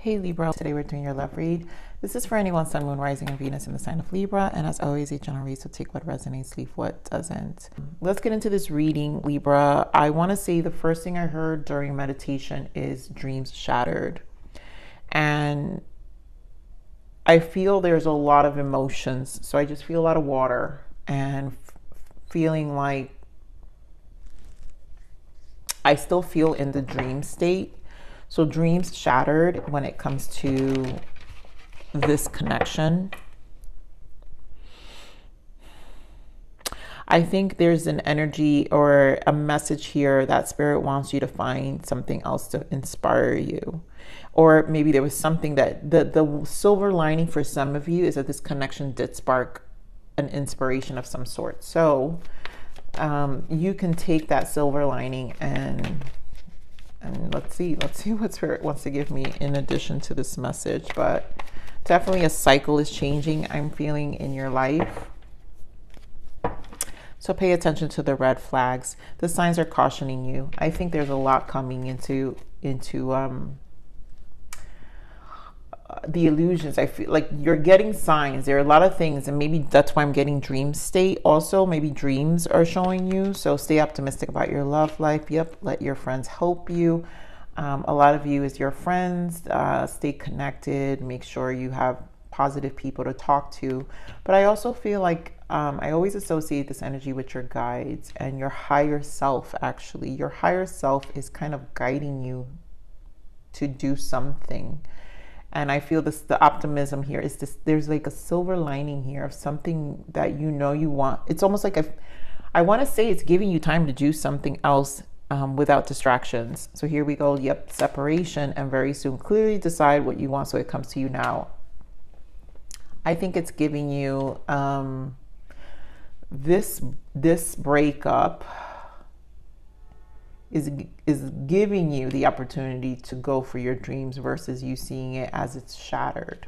Hey Libra, today we're doing your love read. This is for anyone, Sun, Moon, Rising, and Venus in the sign of Libra. And as always, a general read, so take what resonates, leave what doesn't. Let's get into this reading, Libra. I want to say the first thing I heard during meditation is dreams shattered. And I feel there's a lot of emotions. So I just feel a lot of water and feeling like I still feel in the dream state. So dreams shattered when it comes to this connection. I think there's an energy or a message here that Spirit wants you to find something else to inspire you. Or maybe there was something that the silver lining for some of you is that this connection did spark an inspiration of some sort. So you can take that silver lining and let's see what Spirit wants to give me in addition to this message. But definitely a cycle is changing, I'm feeling, in your life. So pay attention to the red flags. The signs are cautioning you. I think there's a lot coming into the illusions. I feel like you're getting signs. There are a lot of things, and maybe that's why I'm getting dream state also. Maybe dreams are showing you. So stay optimistic about your love life. Yep, let your friends help you. A lot of you is your friends. Stay connected. Make sure you have positive people to talk to. But I also feel like I always associate this energy with your guides and your higher self. Actually, your higher self is kind of guiding you to do something. And I feel this, the optimism here is this, there's like a silver lining here of something that you know you want. It's almost like I want to say it's giving you time to do something else without distractions. So here we go. Yep, separation, and very soon clearly decide what you want so it comes to you now. I think it's giving you this breakup is giving you the opportunity to go for your dreams versus you seeing it as it's shattered.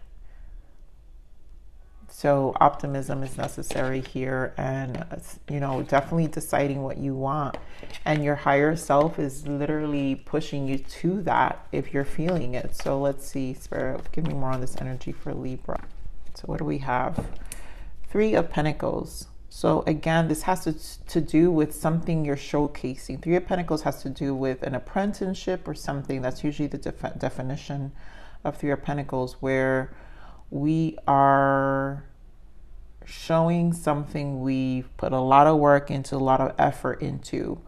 So optimism is necessary here, and you know, definitely deciding what you want, and your higher self is literally pushing you to that if you're feeling it. So let's see, Spirit, give me more on this energy for Libra. So what do we have? 3 of Pentacles. So again, this has to do with something you're showcasing. 3 of Pentacles has to do with an apprenticeship or something. That's usually the definition of 3 of Pentacles, where we are showing something we've put a lot of work into, a lot of effort into.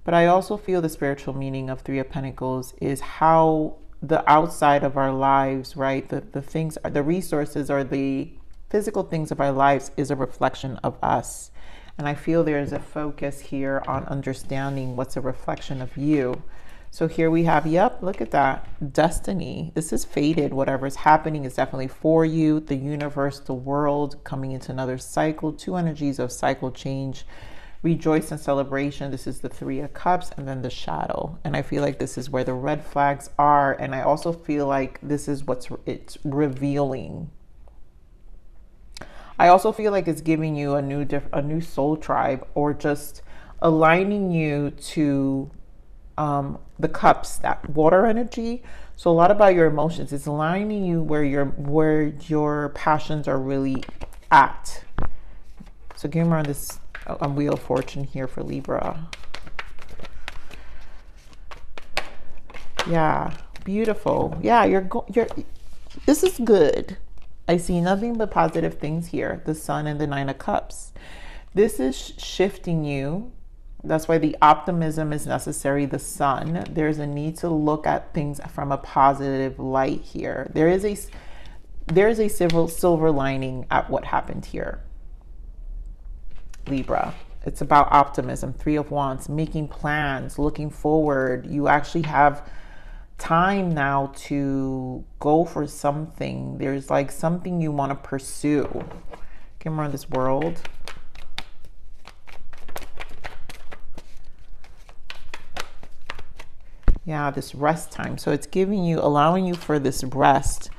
But I also feel the spiritual meaning of 3 of Pentacles is how the outside of our lives, right? The things, the resources, or the physical things of our lives is a reflection of us. And I feel there's a focus here on understanding what's a reflection of you. So here we have, yep, look at that, destiny. This is fated. Whatever's happening is definitely for you. The universe, the world coming into another cycle, 2 energies of cycle change, rejoice and celebration. This is the 3 of Cups, and then the shadow. And I feel like this is where the red flags are. And I also feel like this is it's revealing. I also feel like it's giving you a new soul tribe, or just aligning you to the cups, that water energy. So a lot about your emotions. It's aligning you where your passions are really at. So give me more on this Wheel of Fortune here for Libra. Yeah, beautiful. Yeah, this is good. I see nothing but positive things here. The Sun and the 9 of Cups. This is shifting you. That's why the optimism is necessary. The Sun. There's a need to look at things from a positive light here. There is a silver lining at what happened here, Libra. It's about optimism. 3 of Wands. Making plans. Looking forward. You actually have time now to go for something. There's like something you want to pursue. Come on, this World. Yeah, this rest time. So it's giving you, allowing you for this rest.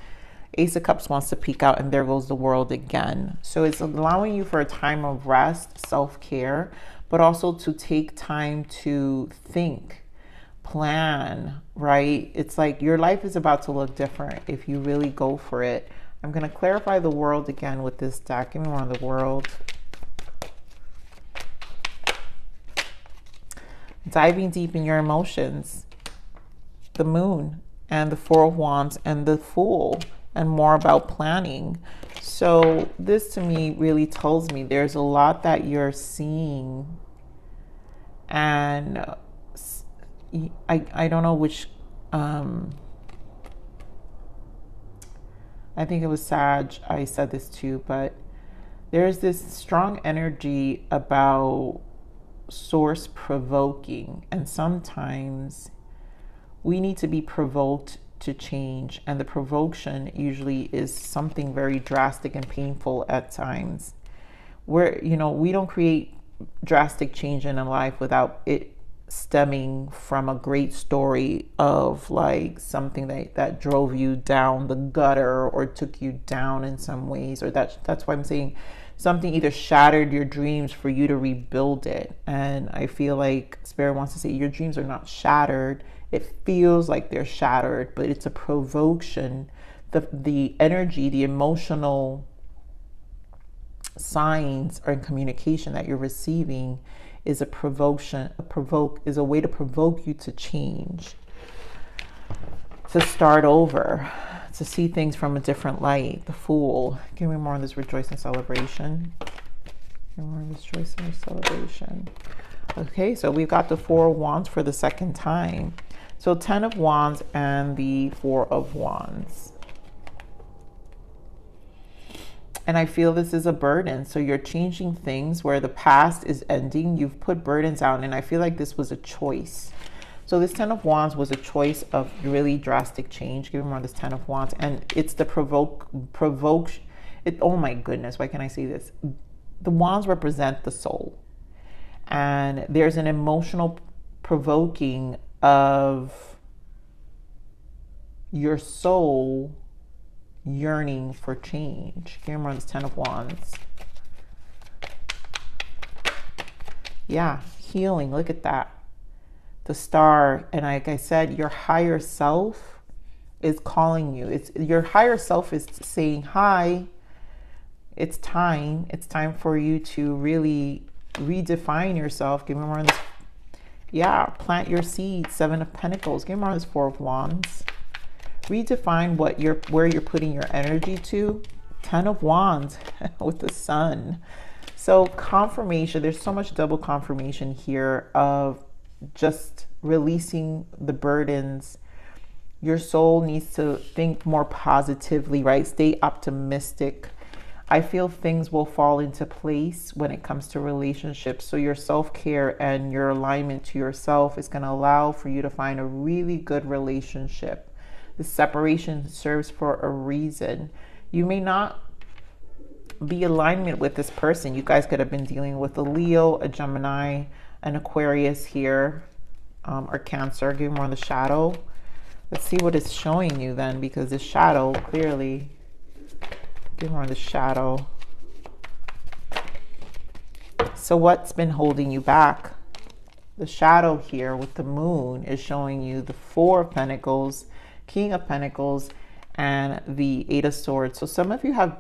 Ace of Cups wants to peek out, and there goes the World again. So it's allowing you for a time of rest, self-care, but also to take time to think, plan, right? It's like your life is about to look different if you really go for it. I'm going to clarify the world again with this deck. Give me more on the world. Diving deep in your emotions. The moon and the Four of Wands and the Fool, and more about planning. So this to me really tells me there's a lot that you're seeing, and I don't know which, I think it was Sag I said this to, but there's this strong energy about source provoking, and sometimes we need to be provoked to change, and the provocation usually is something very drastic and painful at times, where, you know, we don't create drastic change in a life without it stemming from a great story of like something that drove you down the gutter or took you down in some ways, or that's why I'm saying something either shattered your dreams for you to rebuild it. And I feel like Spirit wants to say your dreams are not shattered. It feels like they're shattered, but it's a provocation. The energy, the emotional signs or communication that you're receiving is a provocation. Is a way to provoke you to change, to start over, to see things from a different light. The Fool. Give me more on this rejoice and celebration. Give me more on this rejoice and celebration. Okay, so we've got the Four of Wands for the second time. So 10 of Wands and the Four of Wands. And I feel this is a burden. So you're changing things where the past is ending. You've put burdens out, and I feel like this was a choice. So this 10 of Wands was a choice of really drastic change. Give me more of this 10 of Wands. And it's the provoke. Oh my goodness, why can't I say this? The Wands represent the soul. And there's an emotional provoking of your soul yearning for change. Give me more of this 10 of Wands. Yeah, healing. Look at that. The Star. And like I said, your higher self is calling you. It's your higher self is saying, hi, it's time. It's time for you to really redefine yourself. Give me more on this. Yeah, plant your seeds. 7 of Pentacles. Give me more on this 4 of Wands. Redefine where you're putting your energy to. 10 of Wands with the Sun. So confirmation. There's so much double confirmation here of just releasing the burdens. Your soul needs to think more positively, right? Stay optimistic. I feel things will fall into place when it comes to relationships. So your self-care and your alignment to yourself is going to allow for you to find a really good relationship. The separation serves for a reason. You may not be alignment with this person. You guys could have been dealing with a Leo, a Gemini, an Aquarius here, or Cancer. Give me more on the shadow. Let's see what it's showing you then, because the shadow clearly. Give me more on the shadow. So what's been holding you back? The shadow here with the Moon is showing you the 4 of Pentacles, King of Pentacles, and the 8 of Swords. So some of you have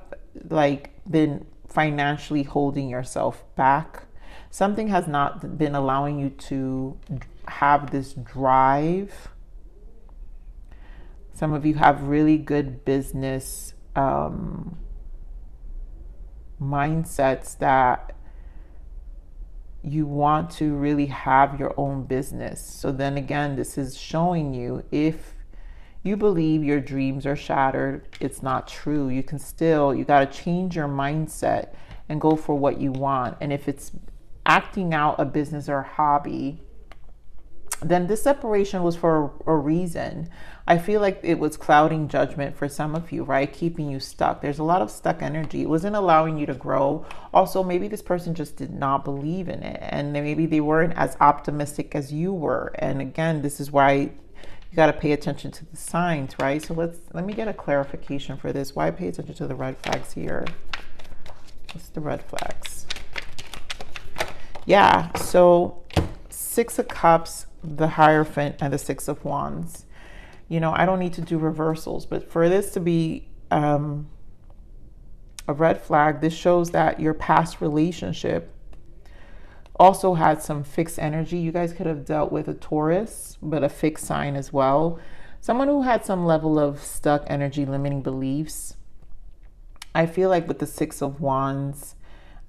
like been financially holding yourself back. Something has not been allowing you to have this drive. Some of you have really good business mindsets that you want to really have your own business. So then again, this is showing you, if you believe your dreams are shattered, it's not true. You can still, you got to change your mindset and go for what you want. And if it's acting out a business or a hobby, then this separation was for a reason. I feel like it was clouding judgment for some of you, right? Keeping you stuck. There's a lot of stuck energy. It wasn't allowing you to grow. Also, maybe this person just did not believe in it, and maybe they weren't as optimistic as you were. And again, this is why you got to pay attention to the signs, right? So let me get a clarification for this. Why pay attention to the red flags here? What's the red flags? Yeah, so 6 of Cups, the Hierophant and the Six of Wands. You know, I don't need to do reversals, but for this to be a red flag, this shows that your past relationship also had some fixed energy. You guys could have dealt with a Taurus, but a fixed sign as well. Someone who had some level of stuck energy, limiting beliefs. I feel like with the Six of Wands,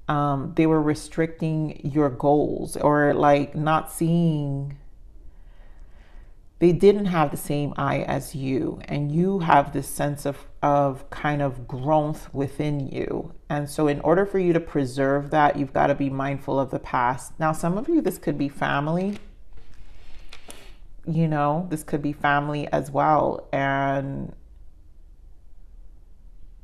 they were restricting your goals, or like not seeing, they didn't have the same eye as you, and you have this sense of kind of growth within you. And so in order for you to preserve that, you've got to be mindful of the past. Now, some of you, this could be family, you know, this could be family as well. And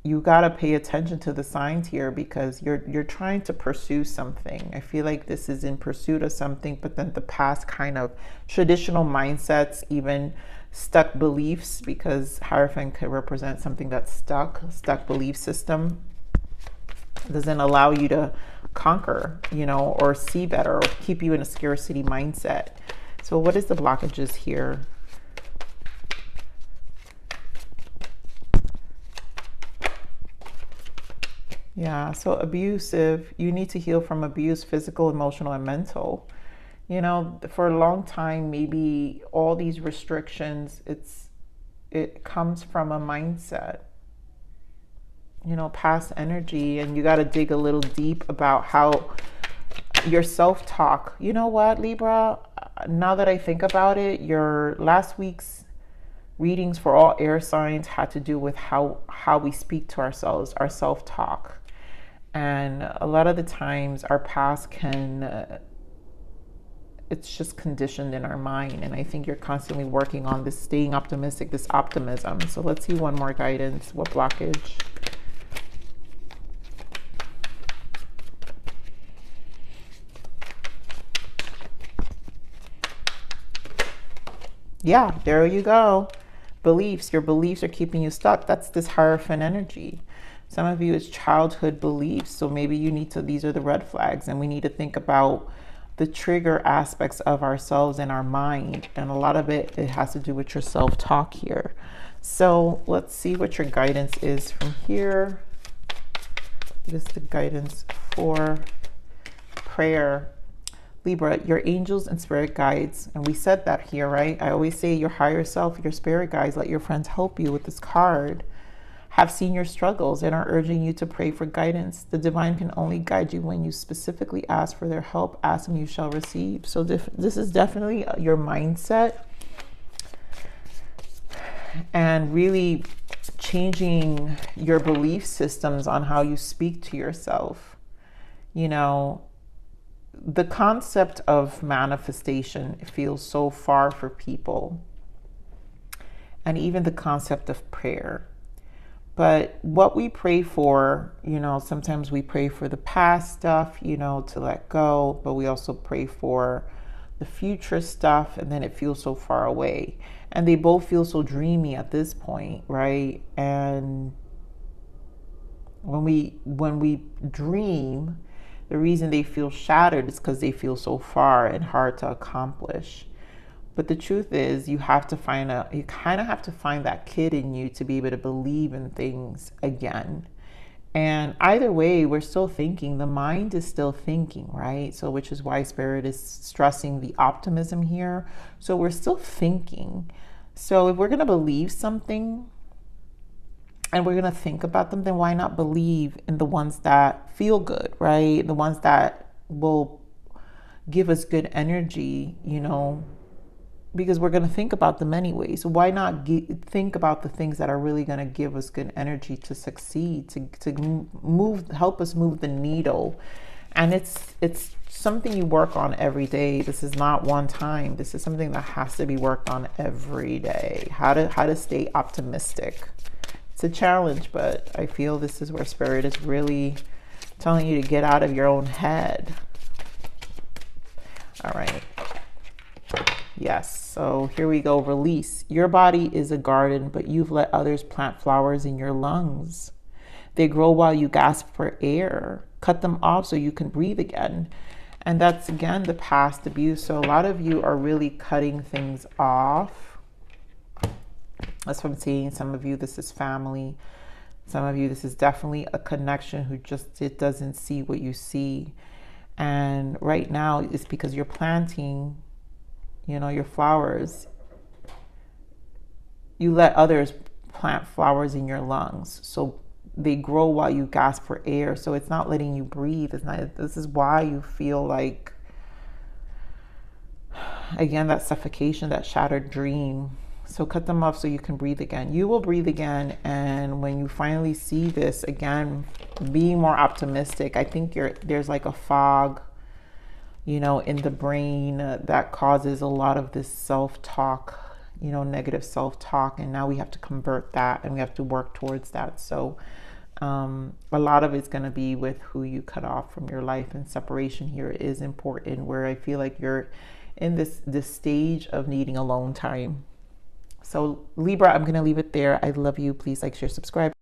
you got to pay attention to the signs here, because you're trying to pursue something. I feel like this is in pursuit of something, but then the past kind of traditional mindsets, even stuck beliefs, because Hierophant could represent something that's stuck belief system, doesn't allow you to conquer, you know, or see better, or keep you in a scarcity mindset. So what is the blockages here? Yeah, so abusive, you need to heal from abuse, physical, emotional, and mental. You know, for a long time, maybe all these restrictions, it comes from a mindset, you know, past energy, and you got to dig a little deep about how your self-talk. You know what, Libra, now that I think about it, your last week's readings for all air signs had to do with how we speak to ourselves, our self-talk. And a lot of the times our past can, it's just conditioned in our mind. And I think you're constantly working on this staying optimistic, this optimism. So let's see one more guidance. What blockage? Yeah, there you go. Beliefs. Your beliefs are keeping you stuck. That's this Hierophant energy. Some of you, it's childhood beliefs. So maybe you need to, these are the red flags, and we need to think about the trigger aspects of ourselves and our mind. And a lot of it has to do with your self-talk here. So let's see what your guidance is from here. This is the guidance for prayer. Libra, your angels and spirit guides, and we said that here, right? I always say your higher self, your spirit guides, let your friends help you with this card, have seen your struggles and are urging you to pray for guidance. The divine can only guide you when you specifically ask for their help. Ask and you shall receive. So this is definitely your mindset, and really changing your belief systems on how you speak to yourself. You know, the concept of manifestation feels so far for people, and even the concept of prayer. But what we pray for, you know, sometimes we pray for the past stuff, you know, to let go, but we also pray for the future stuff, and then it feels so far away. And they both feel so dreamy at this point, right? And when we dream, the reason they feel shattered is because they feel so far and hard to accomplish. But the truth is, you kind of have to find that kid in you to be able to believe in things again. And either way, we're still thinking. The mind is still thinking, right? So which is why Spirit is stressing the optimism here. So we're still thinking. So if we're going to believe something and we're going to think about them, then why not believe in the ones that feel good, right? The ones that will give us good energy, you know, because we're going to think about them anyway. So why not think about the things that are really going to give us good energy to succeed, to help us move the needle. And it's something you work on every day. This is not one time. This is something that has to be worked on every day. How to stay optimistic. It's a challenge, but I feel this is where Spirit is really telling you to get out of your own head. All right. Yes, so here we go. Release. Your body is a garden, but you've let others plant flowers in your lungs. They grow while you gasp for air. Cut them off so you can breathe again. And that's, again, the past abuse. So a lot of you are really cutting things off. That's what I'm seeing. Some of you, this is family. Some of you, this is definitely a connection who just, it doesn't see what you see. And right now, it's because you're planting, you know, your flowers. You let others plant flowers in your lungs. So they grow while you gasp for air. So it's not letting you breathe. It's not, this is why you feel like, again, that suffocation, that shattered dream. So cut them off so you can breathe again. You will breathe again. And when you finally see this again, be more optimistic. I think there's like a fog, you know, in the brain that causes a lot of this self-talk, you know, negative self-talk. And now we have to convert that and we have to work towards that. So a lot of it's going to be with who you cut off from your life, and separation here is important, where I feel like you're in this stage of needing alone time. So Libra, I'm going to leave it there. I love you. Please like, share, subscribe.